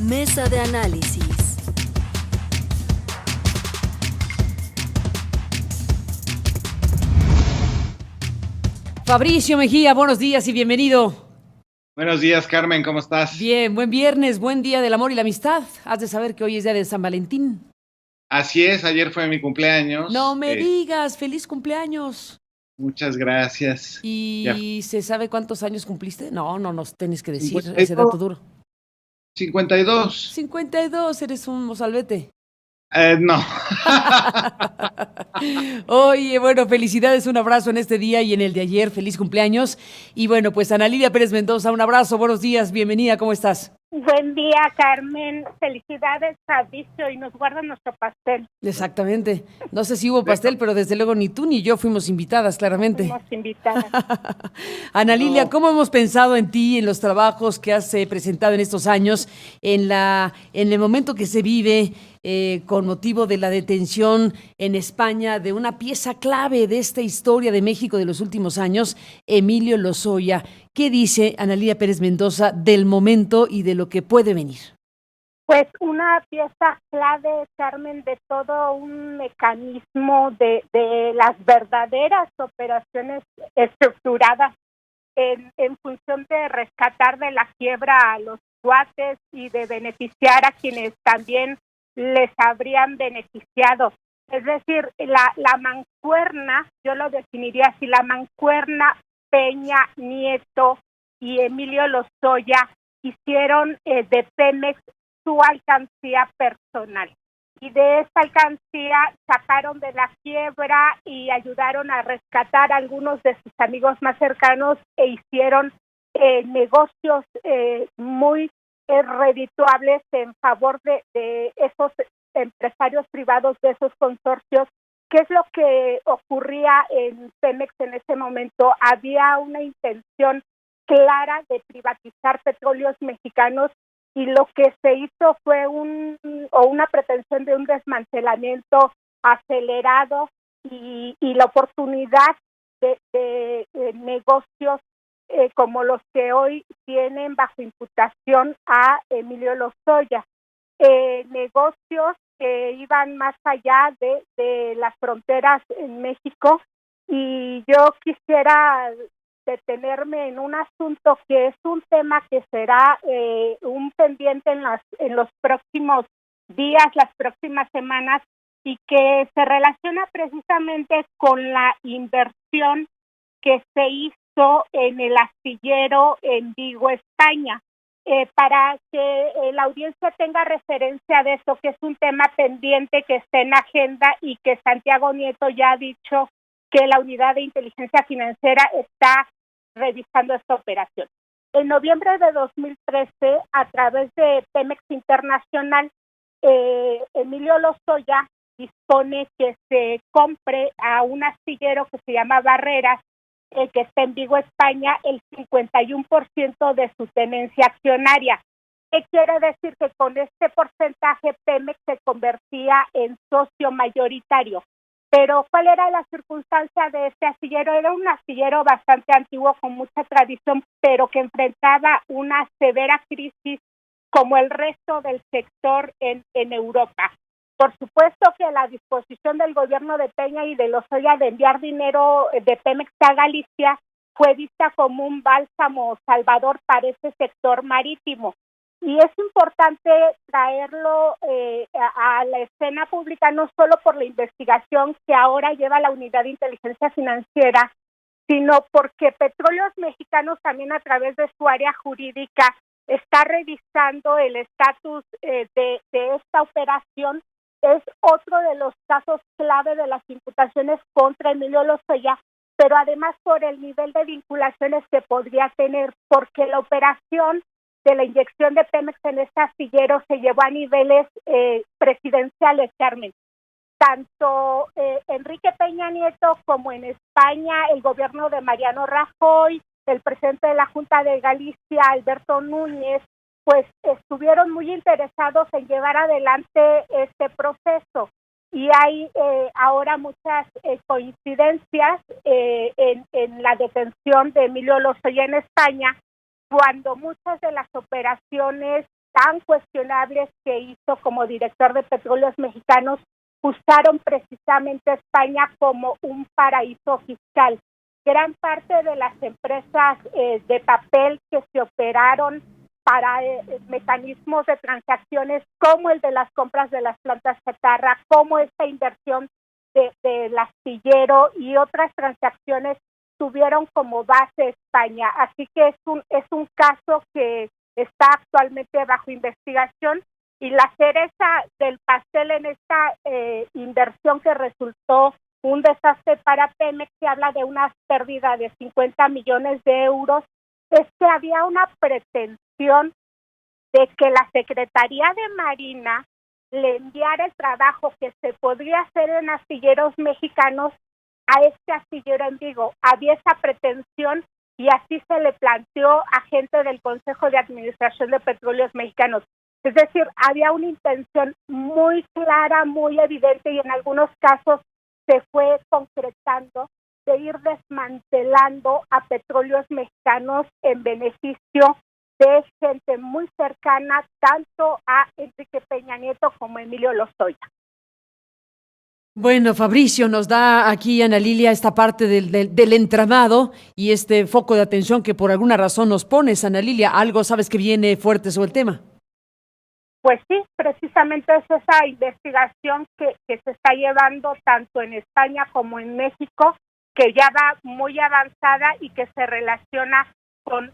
Mesa de análisis. Fabricio Mejía, buenos días y bienvenido. Buenos días, Carmen, ¿cómo estás? Bien, buen viernes, buen día del amor y la amistad. Has de saber que hoy es día de San Valentín. Así es, ayer fue mi No cumpleaños. me digas, feliz cumpleaños. Muchas gracias. Ya, ¿Y se sabe cuántos años cumpliste? No, no nos tienes que decir ese 52. dato duro. 52. 52, eres un mozalbete. No. Oye, bueno, felicidades, un abrazo en este día y en el de ayer, feliz cumpleaños. Y bueno, pues Ana Lilia Pérez Mendoza, un abrazo, buenos días, bienvenida, ¿cómo estás? Buen día, Carmen. Felicidades, Fabricio, y nos guarda nuestro pastel. Exactamente. No sé si hubo pastel, pero desde luego ni tú ni yo fuimos invitadas, claramente. Fuimos invitadas. Ana Lilia, No. ¿cómo hemos pensado en ti, en los trabajos que has presentado en estos años, en el momento que se vive con motivo de la detención en España de una pieza clave de esta historia de México de los últimos años, Emilio Lozoya? ¿Qué dice Ana Lilia Pérez Mendoza del momento y de lo que puede venir? Pues una pieza clave, Carmen, de todo un mecanismo de las verdaderas operaciones estructuradas en función de rescatar de la quiebra a los cuates y de beneficiar a quienes también les habrían beneficiado. Es decir, la mancuerna, yo lo definiría así, la mancuerna Peña Nieto y Emilio Lozoya hicieron de Pemex su alcancía personal. Y de esa alcancía sacaron de la quiebra y ayudaron a rescatar a algunos de sus amigos más cercanos e hicieron negocios muy redituables en favor de esos empresarios privados, de esos consorcios. ¿Qué es lo que ocurría en Pemex en ese momento? Había una intención clara de privatizar petróleos mexicanos y lo que se hizo fue una pretensión de un desmantelamiento acelerado y la oportunidad de negocios como los que hoy tienen bajo imputación a Emilio Lozoya. Negocios que iban más allá de las fronteras en México, y yo quisiera detenerme en un asunto que es un tema que será un pendiente en los próximos días, las próximas semanas, y que se relaciona precisamente con la inversión que se hizo en el astillero en Vigo, España. Para que la audiencia tenga referencia de eso, que es un tema pendiente que está en agenda y que Santiago Nieto ya ha dicho que la unidad de inteligencia financiera está revisando esta operación. En noviembre de 2013, a través de Pemex Internacional, Emilio Lozoya dispone que se compre a un astillero que se llama Barreras, que está en Vigo, España, el 51% de su tenencia accionaria. ¿Qué quiere decir? Que con este porcentaje Pemex se convertía en socio mayoritario. Pero ¿cuál era la circunstancia de este astillero? Era un astillero bastante antiguo, con mucha tradición, pero que enfrentaba una severa crisis como el resto del sector en Europa. Por supuesto que la disposición del gobierno de Peña y de Lozoya de enviar dinero de Pemex a Galicia fue vista como un bálsamo salvador para ese sector marítimo. Y es importante traerlo a la escena pública, no solo por la investigación que ahora lleva la Unidad de Inteligencia Financiera, sino porque Petróleos Mexicanos también, a través de su área jurídica, está revisando el estatus de esta operación. Es otro de los casos clave de las imputaciones contra Emilio Lozoya, pero además por el nivel de vinculaciones que podría tener, porque la operación de la inyección de Pemex en este astillero se llevó a niveles presidenciales, Carmen. Tanto Enrique Peña Nieto como en España el gobierno de Mariano Rajoy, el presidente de la Junta de Galicia, Alberto Núñez, pues estuvieron muy interesados en llevar adelante este proceso. Y hay ahora muchas coincidencias en la detención de Emilio Lozoya en España, cuando muchas de las operaciones tan cuestionables que hizo como director de Petróleos Mexicanos, usaron precisamente a España como un paraíso fiscal. Gran parte de las empresas de papel que se operaron para mecanismos de transacciones como el de las compras de las plantas chatarra, como esta inversión del astillero y otras transacciones tuvieron como base España. Así que es un caso que está actualmente bajo investigación, y la cereza del pastel en esta inversión que resultó un desastre para Pemex, que habla de una pérdida de 50 millones de euros, es que había una pretensión de que la Secretaría de Marina le enviara el trabajo que se podría hacer en astilleros mexicanos a este astillero en Vigo. Había esa pretensión y así se le planteó a gente del Consejo de Administración de Petróleos Mexicanos. Es decir, había una intención muy clara, muy evidente, y en algunos casos se fue concretando, de ir desmantelando a Petróleos Mexicanos en beneficio de gente muy cercana tanto a Enrique Peña Nieto como a Emilio Lozoya. Bueno, Fabricio, nos da aquí Ana Lilia esta parte del entramado y este foco de atención que por alguna razón nos pones, Ana Lilia. ¿Algo sabes que viene fuerte sobre el tema? Pues sí, precisamente es esa investigación que se está llevando tanto en España como en México, que ya va muy avanzada y que se relaciona con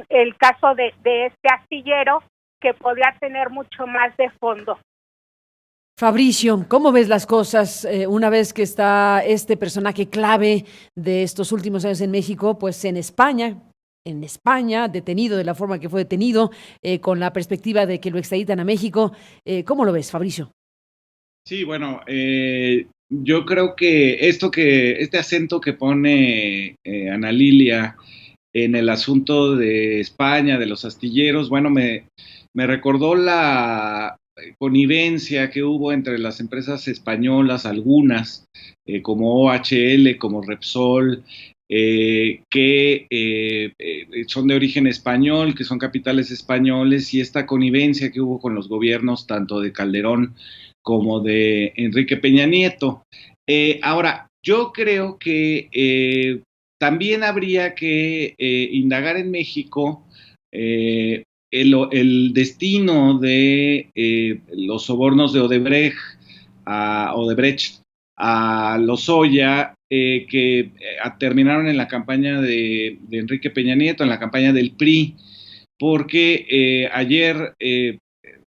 el caso de este astillero, que podría tener mucho más de fondo. Fabricio, ¿cómo ves las cosas una vez que está este personaje clave de estos últimos años en México, pues en España, detenido de la forma que fue detenido, con la perspectiva de que lo extraditan a México? ¿Cómo lo ves, Fabricio? Sí, bueno, yo creo que este acento que pone Ana Lilia en el asunto de España, de los astilleros, bueno, me recordó la connivencia que hubo entre las empresas españolas, algunas, como OHL, como Repsol, que son de origen español, que son capitales españoles, y esta connivencia que hubo con los gobiernos tanto de Calderón como de Enrique Peña Nieto. Ahora, yo creo que también habría que indagar en México el destino de los sobornos de Odebrecht a Lozoya, que terminaron en la campaña de Enrique Peña Nieto, en la campaña del PRI, porque ayer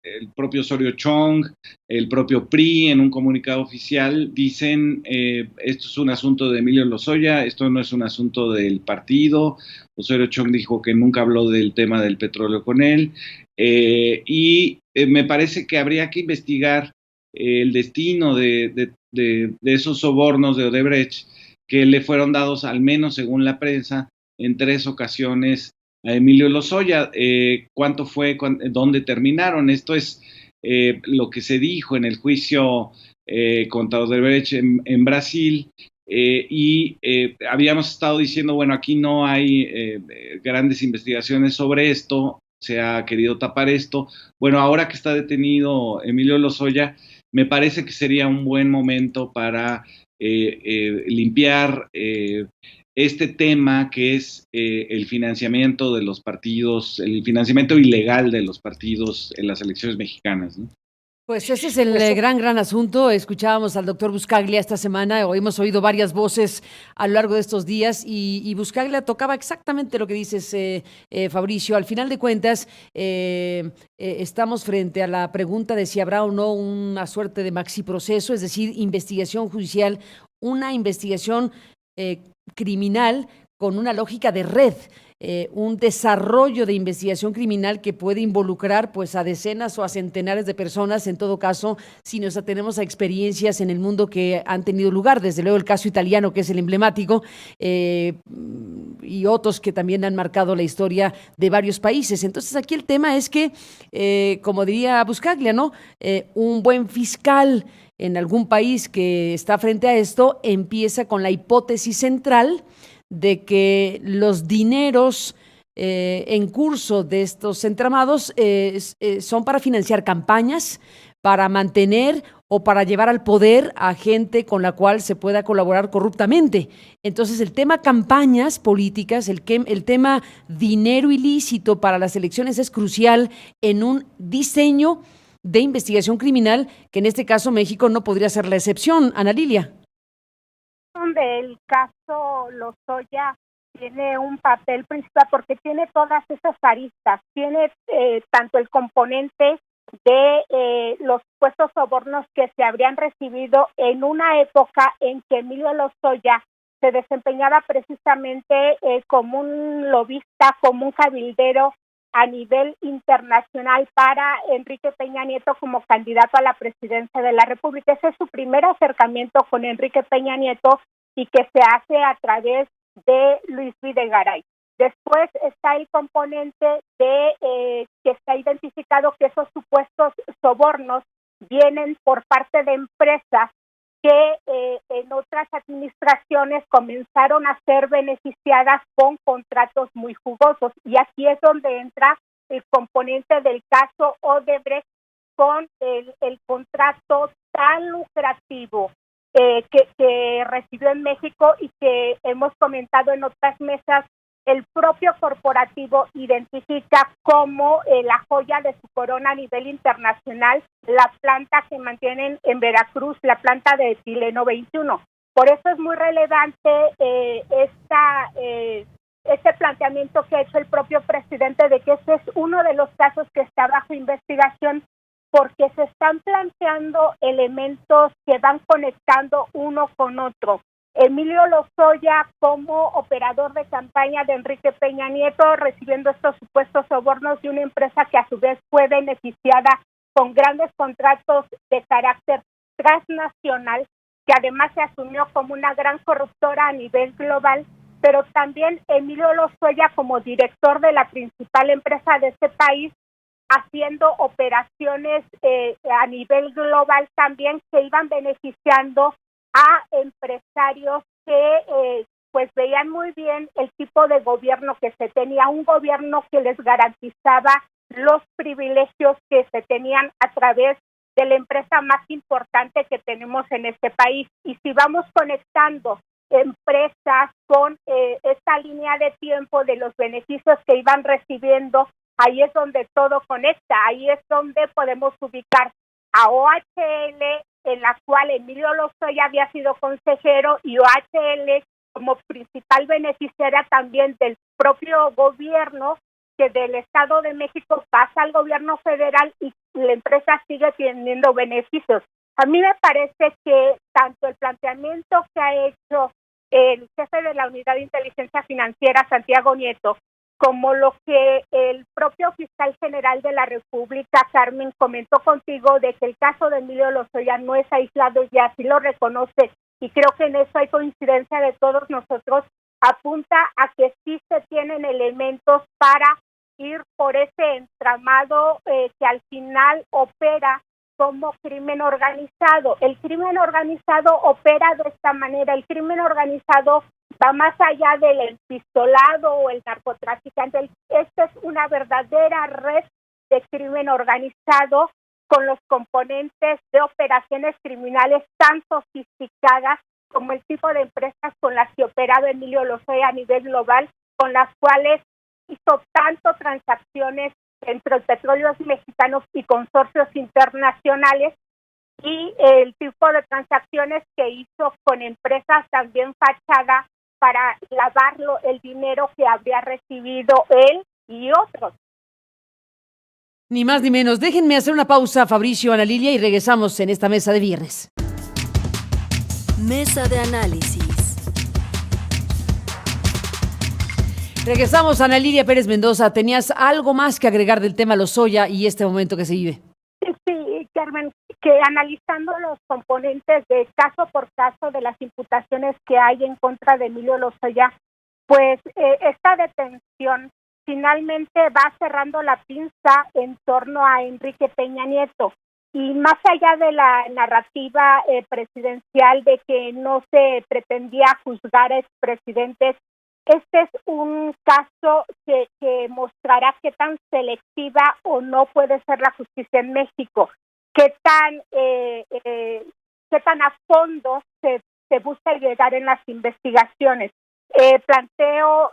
el propio Osorio Chong, el propio PRI, en un comunicado oficial, dicen esto es un asunto de Emilio Lozoya, esto no es un asunto del partido. Osorio Chong dijo que nunca habló del tema del petróleo con él, y me parece que habría que investigar el destino de esos sobornos de Odebrecht, que le fueron dados, al menos según la prensa, en 3 ocasiones a Emilio Lozoya. ¿Cuánto fue? ¿Dónde terminaron? Esto es lo que se dijo en el juicio contra Odebrecht en Brasil, y habíamos estado diciendo, bueno, aquí no hay grandes investigaciones sobre esto, se ha querido tapar esto. Bueno, ahora que está detenido Emilio Lozoya, me parece que sería un buen momento para limpiar este tema, que es el financiamiento de los partidos, el financiamiento ilegal de los partidos en las elecciones mexicanas, ¿no? Pues ese es el gran asunto. Escuchábamos al doctor Buscaglia esta semana, o hemos oído varias voces a lo largo de estos días, y Buscaglia tocaba exactamente lo que dices, Fabricio. Al final de cuentas, estamos frente a la pregunta de si habrá o no una suerte de maxiproceso, es decir, investigación judicial, una investigación criminal con una lógica de red. Un desarrollo de investigación criminal que puede involucrar pues a decenas o a centenares de personas, en todo caso, si nos atenemos a experiencias en el mundo que han tenido lugar, desde luego el caso italiano, que es el emblemático, y otros que también han marcado la historia de varios países. Entonces aquí el tema es que, como diría Buscaglia, ¿no? Un buen fiscal en algún país que está frente a esto empieza con la hipótesis central de que los dineros en curso de estos entramados son para financiar campañas, para mantener o para llevar al poder a gente con la cual se pueda colaborar corruptamente. Entonces, el tema campañas políticas, el tema dinero ilícito para las elecciones es crucial en un diseño de investigación criminal, que en este caso México no podría ser la excepción. Ana Lilia. Del caso Lozoya tiene un papel principal porque tiene todas esas aristas, tiene tanto el componente de los supuestos sobornos que se habrían recibido en una época en que Emilio Lozoya se desempeñaba precisamente como un lobista, como un cabildero a nivel internacional para Enrique Peña Nieto como candidato a la presidencia de la República. Ese es su primer acercamiento con Enrique Peña Nieto y que se hace a través de Luis Videgaray. Después está el componente de que está identificado que esos supuestos sobornos vienen por parte de empresas que en otras administraciones comenzaron a ser beneficiadas con contratos muy jugosos. Y aquí es donde entra el componente del caso Odebrecht con el contrato tan lucrativo que recibió en México y que hemos comentado en otras mesas. El propio corporativo identifica como la joya de su corona a nivel internacional la planta que mantienen en Veracruz, la planta de etileno 21. Por eso es muy relevante este planteamiento que ha hecho el propio presidente de que este es uno de los casos que está bajo investigación, porque se están planteando elementos que van conectando uno con otro. Emilio Lozoya como operador de campaña de Enrique Peña Nieto recibiendo estos supuestos sobornos de una empresa que a su vez fue beneficiada con grandes contratos de carácter transnacional, que además se asumió como una gran corruptora a nivel global, pero también Emilio Lozoya como director de la principal empresa de este país, haciendo operaciones a nivel global también que iban beneficiando a empresarios que pues veían muy bien el tipo de gobierno que se tenía, un gobierno que les garantizaba los privilegios que se tenían a través de la empresa más importante que tenemos en este país. Y si vamos conectando empresas con esta línea de tiempo de los beneficios que iban recibiendo, ahí es donde todo conecta, ahí es donde podemos ubicar a OHL, en la cual Emilio Lozoya había sido consejero, y OHL como principal beneficiaria también del propio gobierno, que del Estado de México pasa al gobierno federal y la empresa sigue teniendo beneficios. A mí me parece que tanto el planteamiento que ha hecho el jefe de la Unidad de Inteligencia Financiera, Santiago Nieto, como lo que el propio fiscal general de la República, Carmen, comentó contigo de que el caso de Emilio Lozoya no es aislado y así lo reconoce, y creo que en eso hay coincidencia de todos nosotros, apunta a que sí se tienen elementos para ir por ese entramado que al final opera como crimen organizado. El crimen organizado opera de esta manera, el crimen organizado va más allá del empistolado o el narcotraficante. Esta es una verdadera red de crimen organizado con los componentes de operaciones criminales tan sofisticadas como el tipo de empresas con las que operaba Emilio Lozoya a nivel global, con las cuales hizo tanto transacciones entre petróleos mexicanos y consorcios internacionales, y el tipo de transacciones que hizo con empresas también fachada para lavarlo el dinero que habría recibido él y otros. Ni más ni menos. Déjenme hacer una pausa, Fabricio, Ana Lilia, y regresamos en esta mesa de viernes. Mesa de análisis. Regresamos, Ana Lilia Pérez Mendoza. ¿Tenías algo más que agregar del tema Lozoya y este momento que se vive? Sí, Carmen, que analizando los componentes de caso por caso de las imputaciones que hay en contra de Emilio Lozoya, pues esta detención finalmente va cerrando la pinza en torno a Enrique Peña Nieto. Y más allá de la narrativa presidencial de que no se pretendía juzgar a expresidentes, este es un caso que mostrará qué tan selectiva o no puede ser la justicia en México, qué tan a fondo se busca llegar en las investigaciones. Planteo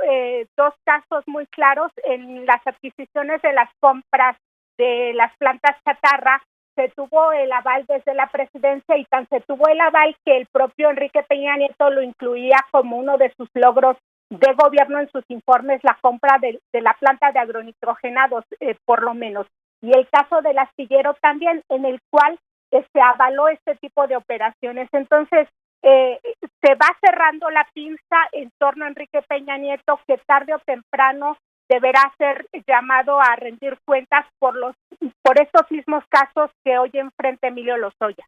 dos casos muy claros en las adquisiciones de las compras de las plantas chatarra. Se tuvo el aval desde la presidencia y tan se tuvo el aval que el propio Enrique Peña Nieto lo incluía como uno de sus logros de gobierno en sus informes, la compra de la planta de agronitrogenados, por lo menos. Y el caso del astillero también, en el cual se avaló este tipo de operaciones. Entonces, se va cerrando la pinza en torno a Enrique Peña Nieto, que tarde o temprano deberá ser llamado a rendir cuentas por estos mismos casos que hoy enfrenta Emilio Lozoya.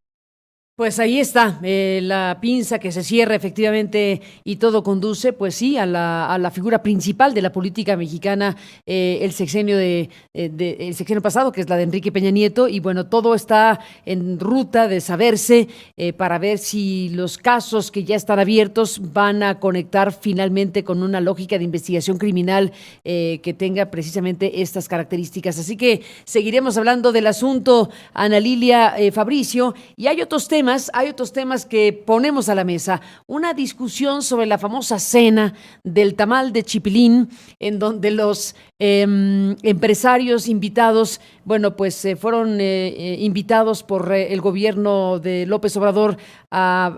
Pues ahí está, la pinza que se cierra efectivamente y todo conduce, pues sí, a la figura principal de la política mexicana, el sexenio el sexenio pasado, que es la de Enrique Peña Nieto, y bueno, todo está en ruta de saberse para ver si los casos que ya están abiertos van a conectar finalmente con una lógica de investigación criminal que tenga precisamente estas características. Así que seguiremos hablando del asunto, Ana Lilia, Fabricio, y hay otros temas que ponemos a la mesa. Una discusión sobre la famosa cena del tamal de Chipilín, en donde los empresarios invitados, bueno, pues fueron invitados por el gobierno de López Obrador a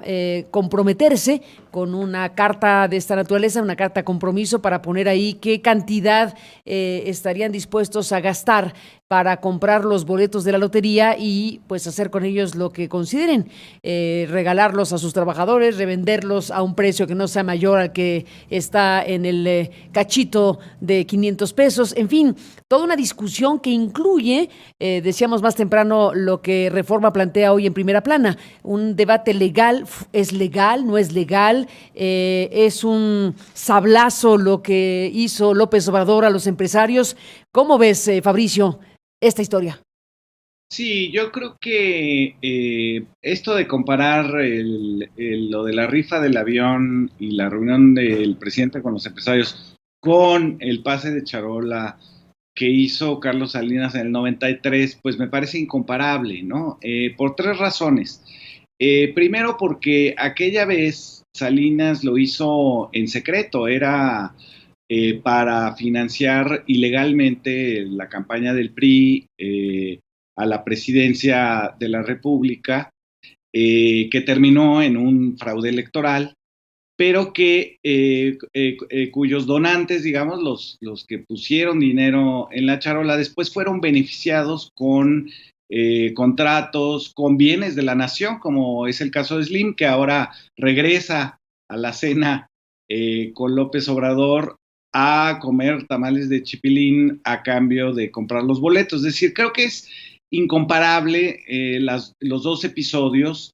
comprometerse con una carta de esta naturaleza, una carta compromiso para poner ahí qué cantidad estarían dispuestos a gastar para comprar los boletos de la lotería y pues hacer con ellos lo que consideren, regalarlos a sus trabajadores, revenderlos a un precio que no sea mayor al que está en el cachito de 500 pesos, en fin, toda una discusión que incluye, decíamos más temprano, lo que Reforma plantea hoy en primera plana, un debate legal, ¿es legal? ¿No es legal? ¿Es un sablazo lo que hizo López Obrador a los empresarios? ¿Cómo ves, Fabricio, esta historia? Sí, yo creo que esto de comparar lo de la rifa del avión y la reunión del presidente con los empresarios con el pase de charola que hizo Carlos Salinas en el 93, pues me parece incomparable, ¿no? Por tres razones. Primero, porque aquella vez Salinas lo hizo en secreto, era para financiar ilegalmente la campaña del PRI a la presidencia de la República, que terminó en un fraude electoral, pero cuyos donantes, digamos, los que pusieron dinero en la charola, después fueron beneficiados con contratos, con bienes de la nación, como es el caso de Slim, que ahora regresa a la cena con López Obrador a comer tamales de chipilín a cambio de comprar los boletos. Es decir, creo que es incomparable los dos episodios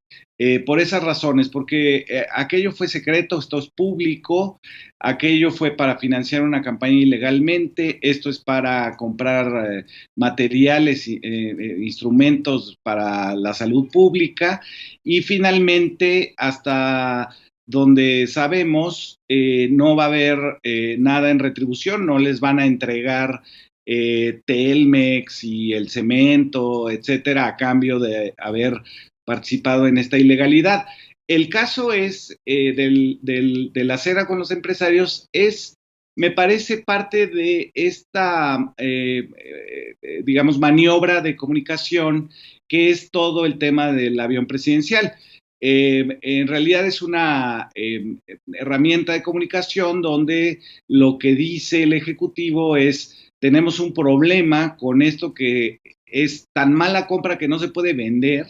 por esas razones, porque aquello fue secreto, esto es público, aquello fue para financiar una campaña ilegalmente, esto es para comprar materiales, instrumentos para la salud pública, y finalmente, hasta donde sabemos, no va a haber nada en retribución, no les van a entregar Telmex y el cemento, etcétera, a cambio de haber participado en esta ilegalidad. El caso es de la cena con los empresarios, me parece parte de esta, digamos, maniobra de comunicación que es todo el tema del avión presidencial. En realidad es una herramienta de comunicación donde lo que dice el Ejecutivo es: tenemos un problema con esto que es tan mala compra que no se puede vender,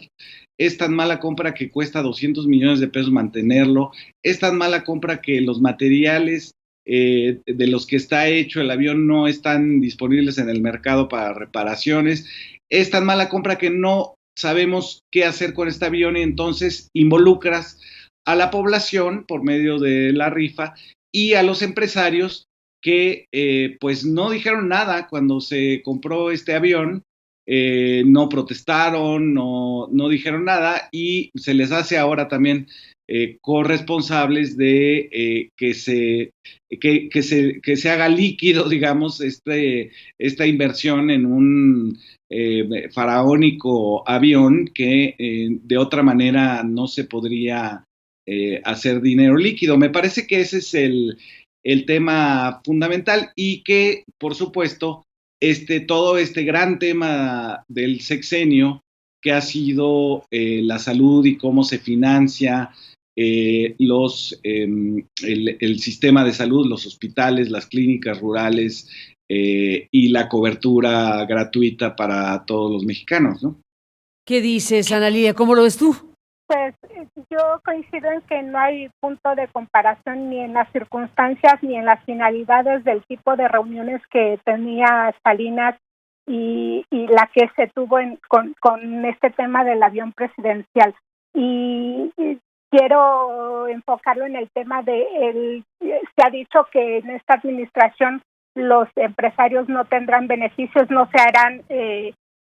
es tan mala compra que cuesta 200 millones de pesos mantenerlo, es tan mala compra que los materiales de los que está hecho el avión no están disponibles en el mercado para reparaciones, es tan mala compra que no sabemos qué hacer con este avión, y entonces involucras a la población por medio de la rifa y a los empresarios que pues no dijeron nada cuando se compró este avión, no protestaron, no dijeron nada y se les hace ahora también corresponsables de que se haga líquido, digamos, esta inversión en un faraónico avión que de otra manera no se podría hacer dinero líquido. Me parece que ese es el tema fundamental y que, por supuesto, todo este gran tema del sexenio que ha sido la salud y cómo se financia el sistema de salud, los hospitales, las clínicas rurales y la cobertura gratuita para todos los mexicanos, ¿no? ¿Qué dices, Ana Lilia? ¿Cómo lo ves tú? Pues yo coincido en que no hay punto de comparación ni en las circunstancias ni en las finalidades del tipo de reuniones que tenía Salinas y la que se tuvo con este tema del avión presidencial. Y quiero enfocarlo en el tema se ha dicho que en esta administración los empresarios no tendrán beneficios, no se harán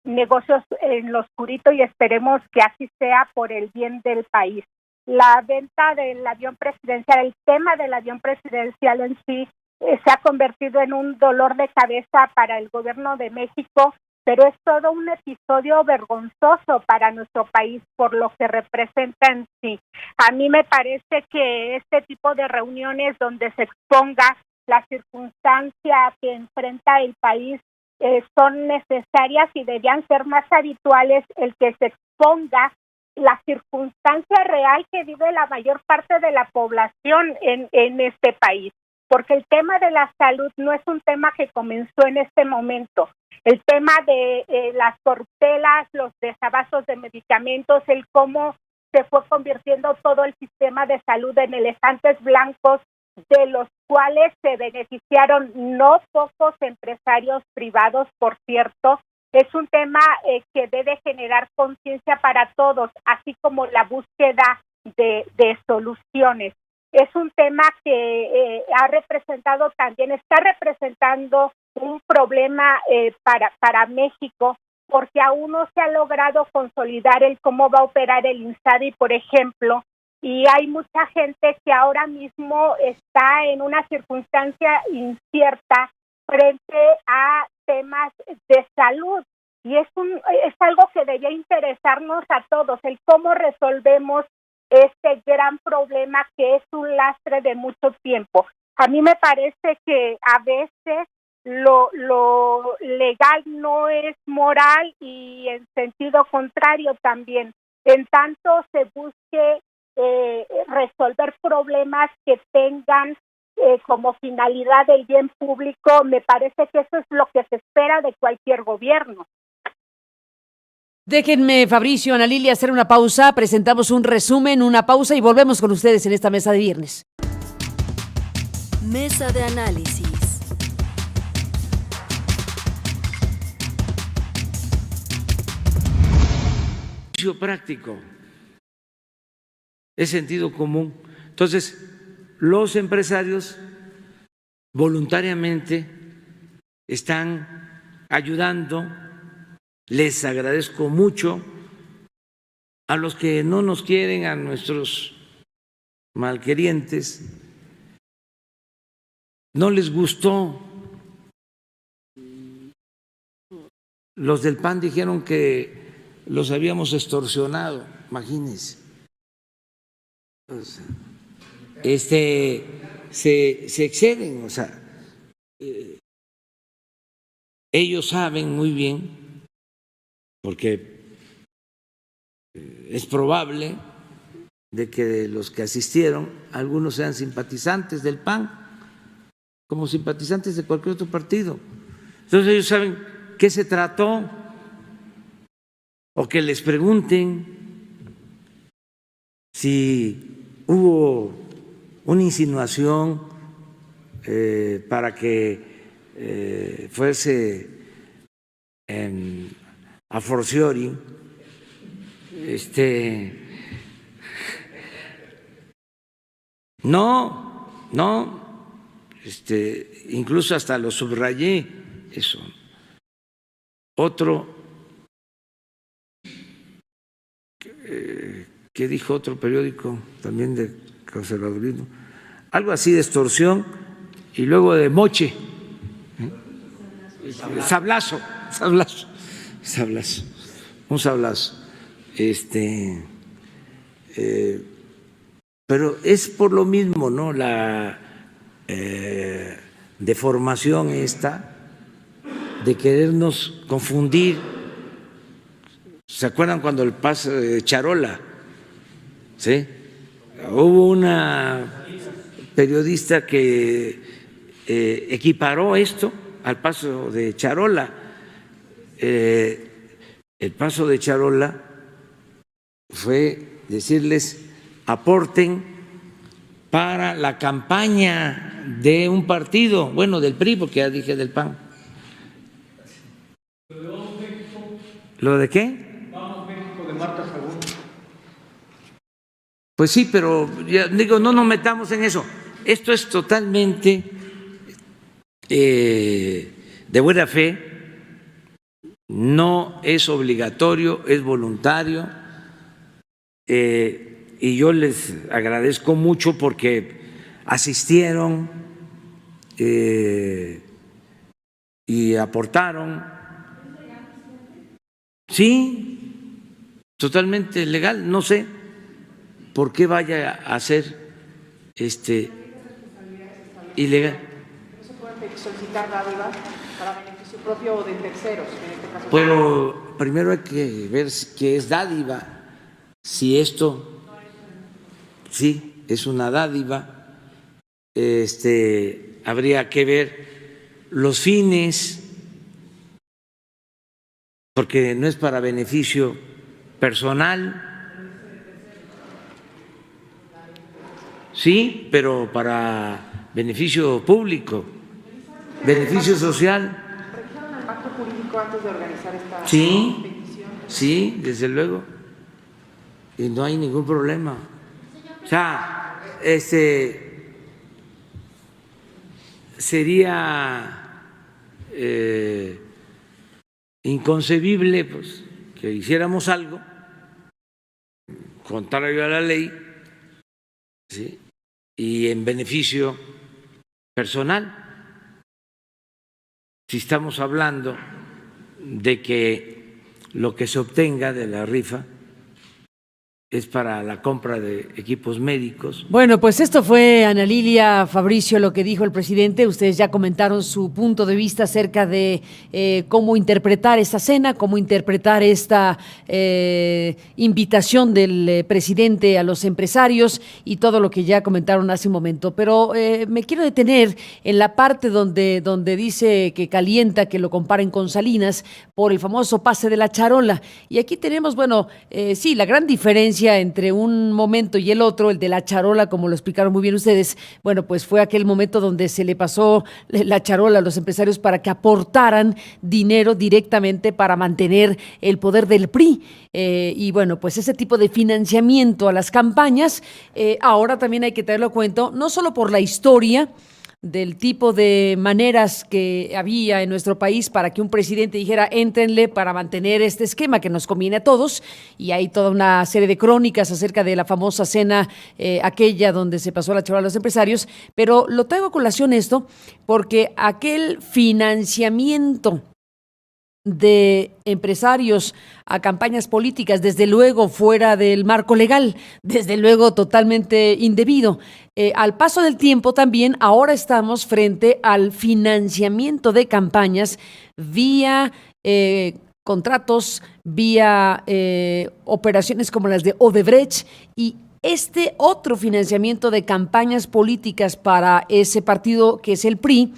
negocios en lo oscurito y esperemos que así sea por el bien del país. La venta del avión presidencial, el tema del avión presidencial en sí se ha convertido en un dolor de cabeza para el gobierno de México, pero es todo un episodio vergonzoso para nuestro país por lo que representa en sí. A mí me parece que este tipo de reuniones donde se exponga la circunstancia que enfrenta el país son necesarias y deberían ser más habituales el que se exponga la circunstancia real que vive la mayor parte de la población en este país, porque el tema de la salud no es un tema que comenzó en este momento. El tema de las corruptelas, los desabastos de medicamentos, el cómo se fue convirtiendo todo el sistema de salud en elefantes blancos, de los cuales se beneficiaron no pocos empresarios privados, por cierto. Es un tema que debe generar conciencia para todos, así como la búsqueda de soluciones. Es un tema que está representando un problema para México, porque aún no se ha logrado consolidar el cómo va a operar el INSABI, por ejemplo, y hay mucha gente que ahora mismo está en una circunstancia incierta frente a temas de salud, y es algo que debe interesarnos a todos, el cómo resolvemos este gran problema que es un lastre de mucho tiempo. A mí me parece que a veces lo legal no es moral y en sentido contrario también, en tanto se busque resolver problemas que tengan como finalidad el bien público. Me parece que eso es lo que se espera de cualquier gobierno. Déjenme, Fabricio, Ana Lilia, hacer una pausa. Presentamos un resumen, una pausa y volvemos con ustedes en esta mesa de viernes. Mesa de análisis. Práctico. Es sentido común. Entonces, los empresarios voluntariamente están ayudando. Les agradezco mucho. A los que no nos quieren, a nuestros malquerientes, no les gustó. Los del PAN dijeron que los habíamos extorsionado, imagínense. O sea, se exceden, o sea, ellos saben muy bien, porque es probable de que los que asistieron, algunos sean simpatizantes del PAN, como simpatizantes de cualquier otro partido. Entonces ellos saben qué se trató, o que les pregunten si hubo una insinuación para que fuese a forciori, no, incluso hasta lo subrayé eso. Otro ¿qué dijo otro periódico también de conservadurismo? Algo así de extorsión y luego de moche. Sablazo. Un sablazo. Pero es por lo mismo, ¿no? La deformación esta de querernos confundir. ¿Se acuerdan cuando el paso de Charola? ¿Sí? Hubo una periodista que equiparó esto al paso de Charola. El paso de Charola fue decirles: aporten para la campaña de un partido, bueno, del PRI, porque ya dije del PAN. ¿Lo de qué? Vamos México, de Marta Sagún. Pues sí, pero ya digo, no nos metamos en eso. Esto es totalmente de buena fe, no es obligatorio, es voluntario. Y yo les agradezco mucho porque asistieron y aportaron. Sí, totalmente legal. No sé por qué vaya a ser ilegal. ¿No se puede solicitar dádivas para beneficio propio o de terceros, en este caso? Pero primero hay que ver qué es dádiva, si esto sí es una dádiva, habría que ver los fines, porque no es para beneficio personal, sí, pero para beneficio público, beneficio social. ¿Revisaron el pacto jurídico antes de organizar esta Sí, petición? sí, desde luego, y no hay ningún problema. O sea, sería inconcebible, pues, que hiciéramos algo contrario a la ley, ¿sí?, y en beneficio personal. Si estamos hablando de que lo que se obtenga de la rifa es para la compra de equipos médicos. Bueno, pues esto fue, Ana Lilia, Fabricio, lo que dijo el presidente. Ustedes ya comentaron su punto de vista acerca de cómo interpretar esta cena, cómo interpretar esta invitación del presidente a los empresarios y todo lo que ya comentaron hace un momento. Pero me quiero detener en la parte donde dice que calienta que lo comparen con Salinas por el famoso pase de la charola. Y aquí tenemos, bueno, sí, la gran diferencia entre un momento y el otro, el de la charola, como lo explicaron muy bien ustedes, bueno, pues fue aquel momento donde se le pasó la charola a los empresarios para que aportaran dinero directamente para mantener el poder del PRI. Y bueno, pues ese tipo de financiamiento a las campañas, ahora también hay que tenerlo a cuenta, no solo por la historia del tipo de maneras que había en nuestro país para que un presidente dijera éntrenle para mantener este esquema que nos conviene a todos, y hay toda una serie de crónicas acerca de la famosa cena aquella donde se pasó la charola a los empresarios, pero lo traigo a colación esto porque aquel financiamiento de empresarios a campañas políticas, desde luego fuera del marco legal, desde luego totalmente indebido. Al paso del tiempo también ahora estamos frente al financiamiento de campañas vía contratos, vía operaciones como las de Odebrecht, y este otro financiamiento de campañas políticas para ese partido que es el PRI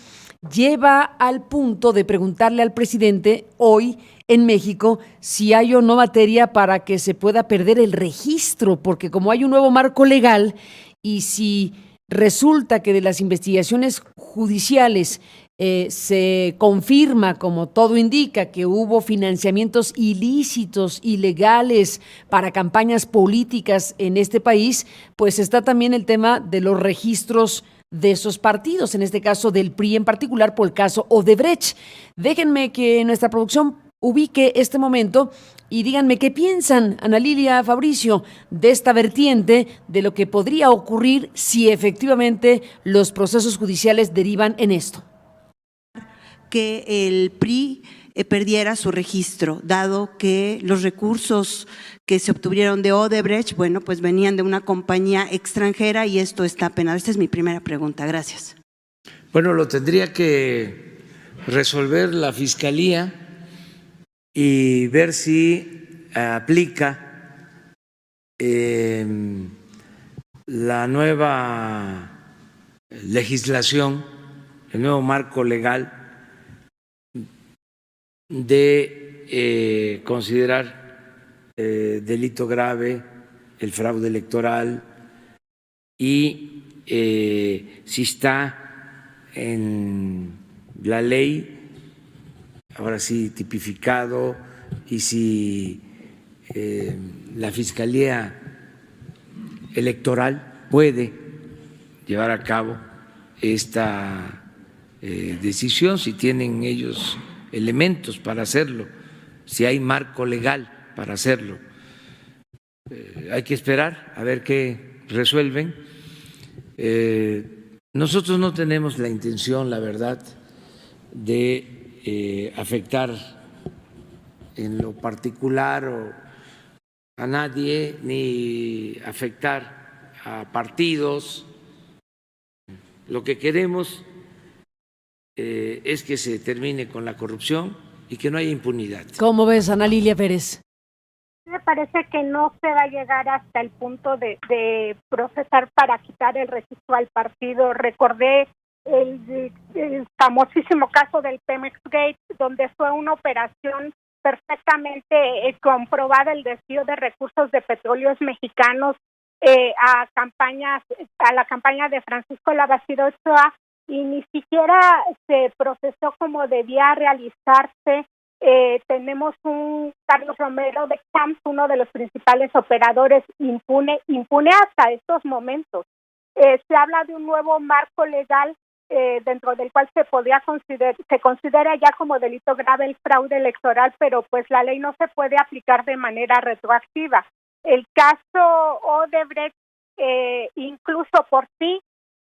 lleva al punto de preguntarle al presidente hoy en México si hay o no materia para que se pueda perder el registro, porque como hay un nuevo marco legal y si resulta que de las investigaciones judiciales se confirma, como todo indica, que hubo financiamientos ilícitos, ilegales para campañas políticas en este país, pues está también el tema de los registros de esos partidos, en este caso del PRI en particular, por el caso Odebrecht. Déjenme que nuestra producción ubique este momento y díganme qué piensan, Ana Lilia, Fabricio, de esta vertiente, de lo que podría ocurrir si efectivamente los procesos judiciales derivan en esto. Que el PRI perdiera su registro, dado que los recursos que se obtuvieron de Odebrecht, bueno, pues venían de una compañía extranjera y esto está penado. Esta es mi primera pregunta. Gracias. Bueno, lo tendría que resolver la Fiscalía y ver si aplica la nueva legislación, el nuevo marco legal de considerar delito grave el fraude electoral y si está en la ley, ahora sí tipificado, y si la Fiscalía Electoral puede llevar a cabo esta decisión, si tienen ellos elementos para hacerlo, si hay marco legal para hacerlo. Hay que esperar a ver qué resuelven. Nosotros no tenemos la intención, la verdad, de afectar en lo particular a nadie, ni afectar a partidos. Lo que queremos es que se termine con la corrupción y que no haya impunidad. ¿Cómo ves, Ana Lilia Pérez? Me parece que no se va a llegar hasta el punto de procesar para quitar el registro al partido. Recordé el famosísimo caso del Pemex Gate, donde fue una operación perfectamente comprobada el desvío de recursos de petróleos mexicanos a la campaña de Francisco Labastida Ochoa, y ni siquiera se procesó como debía realizarse. Tenemos un Carlos Romero de Camps, uno de los principales operadores, impune hasta estos momentos. Se habla de un nuevo marco legal dentro del cual se considera ya como delito grave el fraude electoral, pero pues la ley no se puede aplicar de manera retroactiva. El caso Odebrecht, incluso por sí,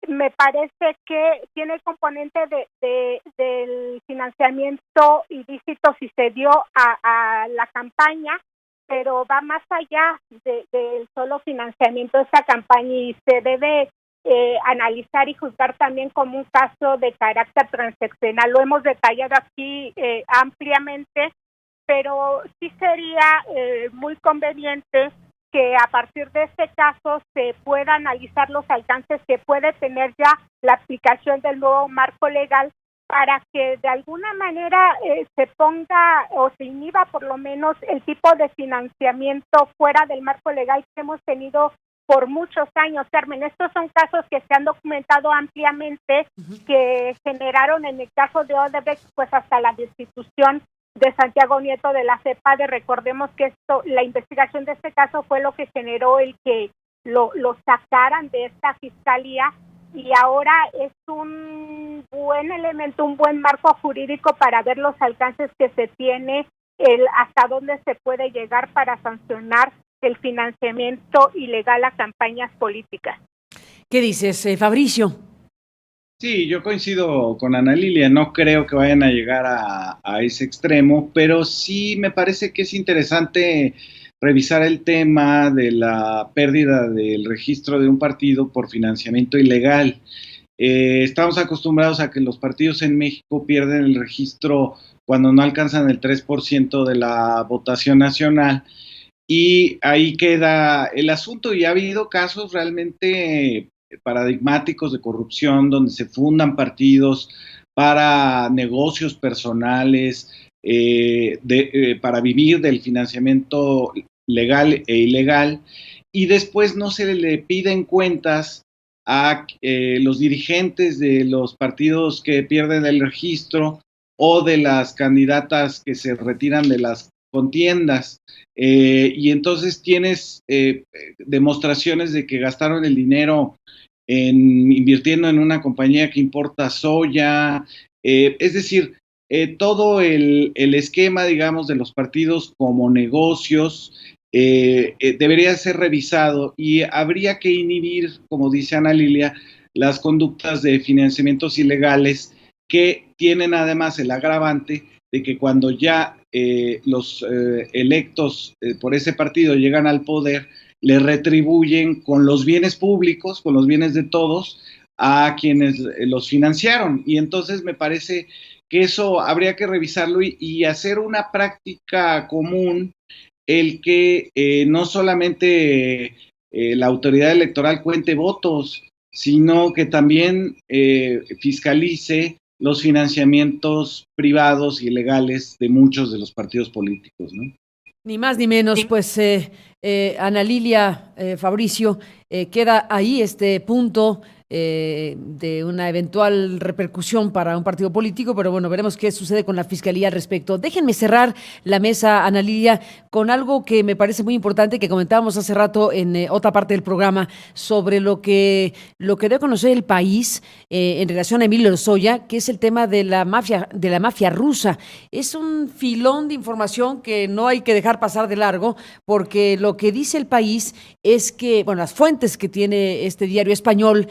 me parece que tiene el componente del financiamiento ilícito si se dio a la campaña, pero va más allá del solo financiamiento de esta campaña y se debe analizar y juzgar también como un caso de carácter transaccional. Lo hemos detallado aquí ampliamente, pero sí sería muy conveniente que a partir de este caso se pueda analizar los alcances que puede tener ya la aplicación del nuevo marco legal para que de alguna manera se ponga o se inhiba por lo menos el tipo de financiamiento fuera del marco legal que hemos tenido por muchos años, Carmen. Estos son casos que se han documentado ampliamente, que generaron en el caso de Odebrecht pues hasta la destitución de Santiago Nieto de la CEPADE. Recordemos que la investigación de este caso fue lo que generó el que lo sacaran de esta fiscalía, y ahora es un buen elemento, un buen marco jurídico para ver los alcances que se tiene, hasta dónde se puede llegar para sancionar el financiamiento ilegal a campañas políticas. ¿Qué dices, Fabricio? Sí, yo coincido con Ana Lilia, no creo que vayan a llegar a ese extremo, pero sí me parece que es interesante revisar el tema de la pérdida del registro de un partido por financiamiento ilegal. Estamos acostumbrados a que los partidos en México pierden el registro cuando no alcanzan el 3% de la votación nacional, y ahí queda el asunto, y ha habido casos realmente paradigmáticos de corrupción donde se fundan partidos para negocios personales, para vivir del financiamiento legal e ilegal, y después no se le piden cuentas a los dirigentes de los partidos que pierden el registro o de las candidatas que se retiran de las contiendas. Y entonces tienes demostraciones de que gastaron el dinero invirtiendo en una compañía que importa soya. Es decir, todo el esquema, digamos, de los partidos como negocios debería ser revisado y habría que inhibir, como dice Ana Lilia, las conductas de financiamientos ilegales que tienen además el agravante de que cuando ya los electos por ese partido llegan al poder, le retribuyen con los bienes públicos, con los bienes de todos, a quienes los financiaron. Y entonces me parece que eso habría que revisarlo y hacer una práctica común, el que no solamente la autoridad electoral cuente votos, sino que también fiscalice los financiamientos privados y legales de muchos de los partidos políticos, ¿no? Ni más ni menos, pues Ana Lilia, Fabricio, queda ahí este punto de una eventual repercusión para un partido político, pero bueno, veremos qué sucede con la Fiscalía al respecto. Déjenme cerrar la mesa, Ana Lilia, con algo que me parece muy importante, que comentábamos hace rato en otra parte del programa, sobre lo que debe conocer el país en relación a Emilio Lozoya, que es el tema de la mafia rusa. Es un filón de información que no hay que dejar pasar de largo, porque lo que dice el país es que, bueno, las fuentes que tiene este diario español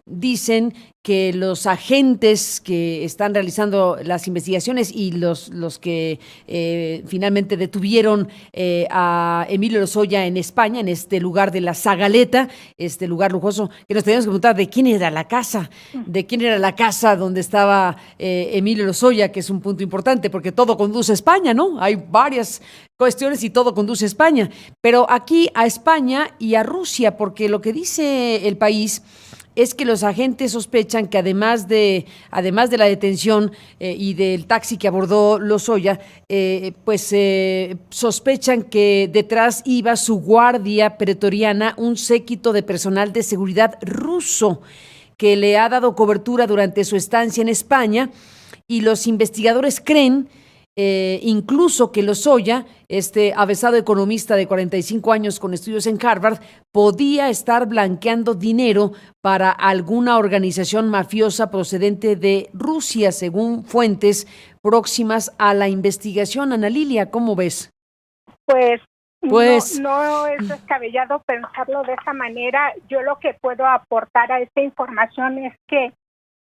dicen que los agentes que están realizando las investigaciones y los que finalmente detuvieron a Emilio Lozoya en España, en este lugar de la Zagaleta, este lugar lujoso, que nos teníamos que preguntar de quién era la casa donde estaba Emilio Lozoya, que es un punto importante porque todo conduce a España, ¿no? Hay varias cuestiones y todo conduce a España, pero aquí a España y a Rusia, porque lo que dice el país es que los agentes sospechan que además de la detención y del taxi que abordó Lozoya, sospechan que detrás iba su guardia pretoriana, un séquito de personal de seguridad ruso que le ha dado cobertura durante su estancia en España, y los investigadores creen incluso que Lozoya, este avesado economista de 45 años con estudios en Harvard, podía estar blanqueando dinero para alguna organización mafiosa procedente de Rusia, según fuentes próximas a la investigación. Ana Lilia, ¿cómo ves? Pues no es descabellado pensarlo de esa manera. Yo lo que puedo aportar a esta información es que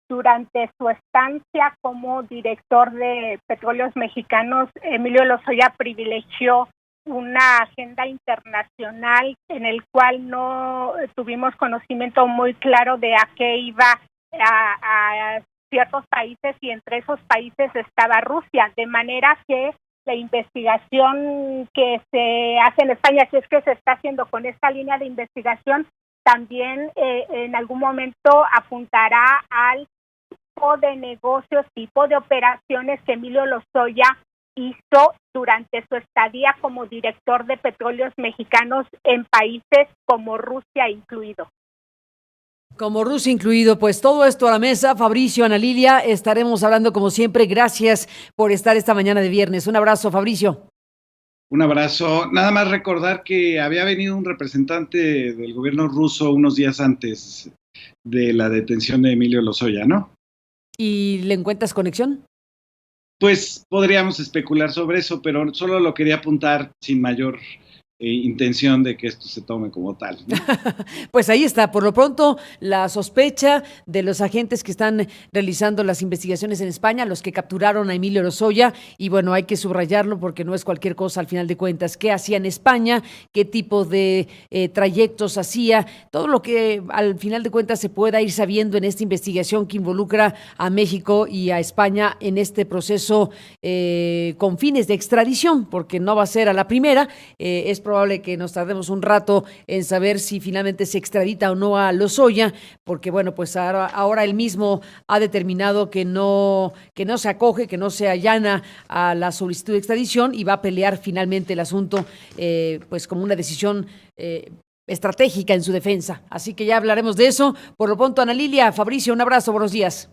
durante su estancia como director de Petróleos Mexicanos, Emilio Lozoya privilegió una agenda internacional en el cual no tuvimos conocimiento muy claro de a qué iba a ciertos países, y entre esos países estaba Rusia, de manera que la investigación que se hace en España, si es que se está haciendo con esta línea de investigación, también en algún momento apuntará al tipo de negocios, tipo de operaciones que Emilio Lozoya hizo durante su estadía como director de Petróleos Mexicanos en países como Rusia incluido. Como Rusia incluido, pues todo esto a la mesa. Fabricio, Ana Lilia, estaremos hablando como siempre. Gracias por estar esta mañana de viernes. Un abrazo, Fabricio. Un abrazo. Nada más recordar que había venido un representante del gobierno ruso unos días antes de la detención de Emilio Lozoya, ¿no? ¿Y le encuentras conexión? Pues podríamos especular sobre eso, pero solo lo quería apuntar sin mayor intención de que esto se tome como tal, ¿no? Pues ahí está, por lo pronto, la sospecha de los agentes que están realizando las investigaciones en España, los que capturaron a Emilio Lozoya, y bueno, hay que subrayarlo porque no es cualquier cosa al final de cuentas. ¿Qué hacía en España? ¿Qué tipo de trayectos hacía? Todo lo que al final de cuentas se pueda ir sabiendo en esta investigación que involucra a México y a España en este proceso con fines de extradición, porque no va a ser a la primera. Es probable que nos tardemos un rato en saber si finalmente se extradita o no a Lozoya, porque bueno, pues ahora él mismo ha determinado que no se acoge, que no se allana a la solicitud de extradición, y va a pelear finalmente el asunto pues como una decisión estratégica en su defensa. Así que ya hablaremos de eso. Por lo pronto, Ana Lilia, Fabricio, un abrazo, buenos días.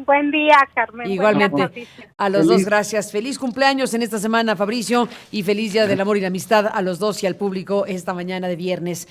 Buen día, Carmen. Igualmente, a los dos, gracias. Feliz cumpleaños en esta semana, Fabricio, y feliz Día del Amor y la Amistad a los dos y al público esta mañana de viernes.